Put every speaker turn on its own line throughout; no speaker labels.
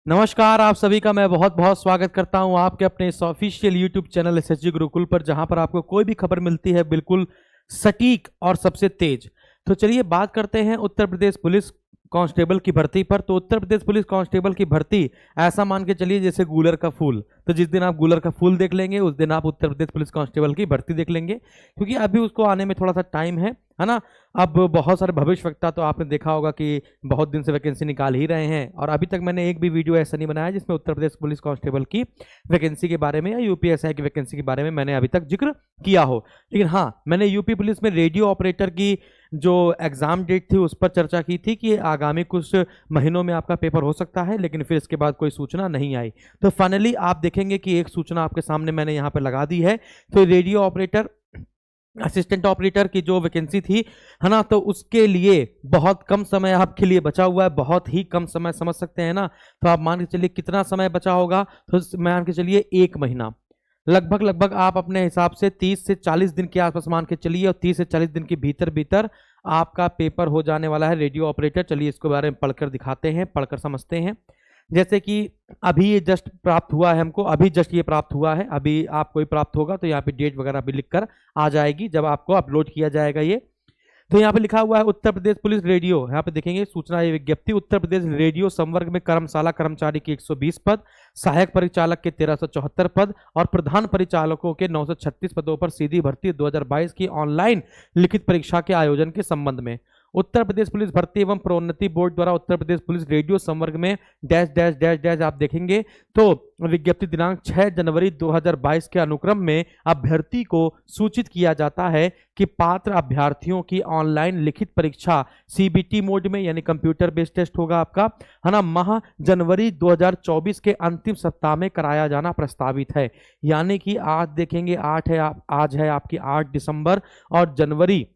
नमस्कार, आप सभी का मैं बहुत बहुत स्वागत करता हूं आपके अपने इस official YouTube channel SSG Gurukul पर, जहां पर आपको कोई भी खबर मिलती है बिल्कुल सटीक और सबसे तेज। तो चलिए बात करते हैं उत्तर प्रदेश पुलिस कांस्टेबल की भर्ती पर। तो उत्तर प्रदेश पुलिस कांस्टेबल की भर्ती ऐसा मान के चलिए जैसे गूलर का फूल। तो जिस दिन आप गूलर का फूल देख लेंगे उस दिन आप उत्तर प्रदेश पुलिस कांस्टेबल की भर्ती देख लेंगे, क्योंकि अभी उसको आने में थोड़ा सा टाइम है ना। अब बहुत सारे भविष्यवक्ता तो आपने देखा होगा कि बहुत दिन से वैकेंसी निकाल ही रहे हैं, और अभी तक मैंने एक भी वीडियो ऐसा नहीं बनाया जिसमें उत्तर प्रदेश पुलिस कांस्टेबल की वैकेंसी के बारे में या यूपीएसआई की वैकेंसी के बारे में मैंने अभी तक जिक्र किया हो। लेकिन हाँ, मैंने यूपी पुलिस में रेडियो ऑपरेटर की जो एग्जाम डेट थी उस पर चर्चा की थी कि आगामी कुछ महीनों में आपका पेपर हो सकता है, लेकिन फिर इसके बाद कोई सूचना नहीं आई। तो फाइनली आप देखेंगे कि एक सूचना आपके सामने मैंने यहाँ पे लगा दी है। तो रेडियो ऑपरेटर असिस्टेंट ऑपरेटर की जो वैकेंसी थी है ना, तो उसके लिए बहुत कम समय आपके लिए बचा हुआ है, बहुत ही कम समय समझ सकते हैं ना। तो आप मान के चलिए कितना समय बचा होगा, तो मान के चलिए 1 महीना लगभग आप अपने हिसाब से 30 से 40 दिन के आसपास मान के चलिए, और 30 से 40 दिन के भीतर भीतर आपका पेपर हो जाने वाला है रेडियो ऑपरेटर। चलिए इसके बारे में पढ़कर दिखाते हैं, पढ़कर समझते हैं। जैसे कि अभी ये जस्ट प्राप्त हुआ है हमको, अभी जस्ट ये प्राप्त हुआ है, अभी आपको ही प्राप्त होगा, तो यहाँ पे डेट वगैरह भी लिखकर आ जाएगी जब आपको अपलोड किया जाएगा ये। तो यहाँ पे लिखा हुआ है उत्तर प्रदेश पुलिस रेडियो, यहाँ पे देखेंगे सूचना ये विज्ञप्ति। उत्तर प्रदेश रेडियो संवर्ग में कर्मशाला कर्मचारी के 120 पद, सहायक परिचालक के 1374 पद और प्रधान परिचालकों के 936 पदों पर सीधी भर्ती 2022 की ऑनलाइन लिखित परीक्षा के आयोजन के संबंध में उत्तर प्रदेश पुलिस भर्ती एवं प्रोन्नति बोर्ड द्वारा उत्तर प्रदेश पुलिस रेडियो संवर्ग में डैश डैश डैश डैश आप देखेंगे तो विज्ञप्ति दिनांक 6 जनवरी 2022 के अनुक्रम में अभ्यर्थी को सूचित किया जाता है कि पात्र अभ्यर्थियों की ऑनलाइन लिखित परीक्षा सीबीटी मोड में, यानी कंप्यूटर बेस्ड टेस्ट होगा आपका, है ना, माह जनवरी 2024 के अंतिम सप्ताह में कराया जाना प्रस्तावित है। यानी कि आज देखेंगे 8 है, आज है आपकी 8 दिसंबर, और जनवरी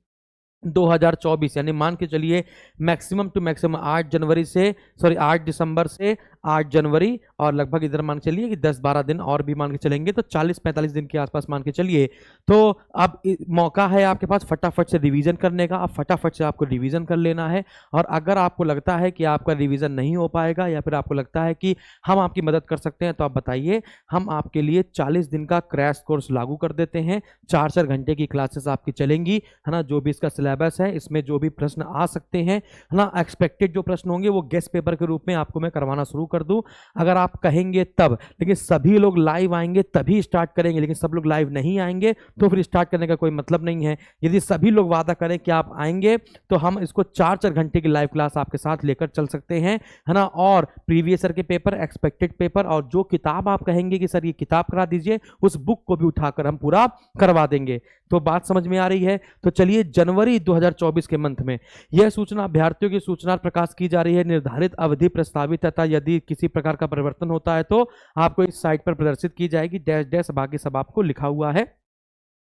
2024 यानी मान के चलिए मैक्सिमम टू मैक्सिमम 8 दिसंबर से 8 जनवरी, और लगभग इधर मान के चलिए कि 10-12 दिन और भी मान के चलेंगे, तो 40-45 दिन के आसपास मान के चलिए। तो अब मौका है आपके पास फटाफट से रिवीजन करने का। अब फटाफट से आपको रिवीजन कर लेना है, और अगर आपको लगता है कि आपका रिवीजन नहीं हो पाएगा या फिर आपको लगता है कि हम आपकी मदद कर सकते हैं, तो आप बताइए। हम आपके लिए 40 दिन का क्रैश कोर्स लागू कर देते हैं। 4-4 घंटे की क्लासेस आपकी चलेंगी, है ना। जो भी इसका सिलेबस है, इसमें जो भी प्रश्न आ सकते हैं, है ना, एक्सपेक्टेड जो प्रश्न होंगे वो गेस्ट पेपर के रूप में आपको मैं करवाना शुरू कर दूं, अगर आप कहेंगे तब। लेकिन सभी लोग लाइव आएंगे तभी स्टार्ट करेंगे, लेकिन सब लोग लाइव नहीं आएंगे तो फिर स्टार्ट करने का कोई मतलब नहीं है। यदि सभी लोग वादा करें कि आप आएंगे तो हम इसको 4-4 घंटे की लाइव क्लास आपके साथ लेकर चल सकते हैं, है ना। और प्रीवियस ईयर के पेपर, एक्सपेक्टेड पेपर, और जो किताब आप कहेंगे कि सर ये किताब करा दीजिए, उस बुक को भी उठाकर हम पूरा करवा देंगे। तो बात समझ में आ रही है। तो चलिए जनवरी 2024 के मंथ में यह सूचना अभ्यर्थियों की सूचना प्रकाश की जा रही है। निर्धारित अवधि प्रस्तावित तथा यदि किसी प्रकार का परिवर्तन होता है तो आपको इस साइट पर प्रदर्शित की जाएगी। डैश डैश बाकी सब आपको लिखा हुआ है।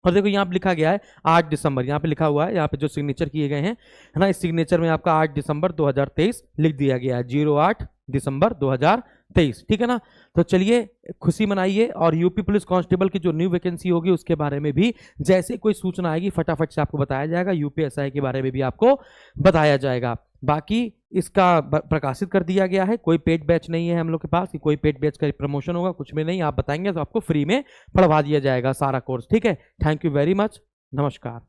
और देखो यहाँ पे लिखा गया है 8 दिसंबर, यहाँ पे लिखा हुआ है, यहाँ पे जो सिग्नेचर किए गए हैं, है ना, इस सिग्नेचर में आपका 8 दिसंबर 2023 लिख दिया गया है, 08 दिसंबर 2023, ठीक है ना। तो चलिए खुशी मनाइए, और यूपी पुलिस कांस्टेबल की जो न्यू वैकेंसी होगी उसके बारे में भी जैसे कोई सूचना आएगी फटाफट से आपको बताया जाएगा। यूपीएसआई के बारे में भी आपको बताया जाएगा। बाकी इसका प्रकाशित कर दिया गया है, कोई पेड बैच नहीं है हम लोग के पास कि कोई पेड बैच का प्रमोशन होगा, कुछ भी नहीं। आप बताएंगे तो आपको फ्री में पढ़वा दिया जाएगा सारा कोर्स, ठीक है। थैंक यू वेरी मच, नमस्कार।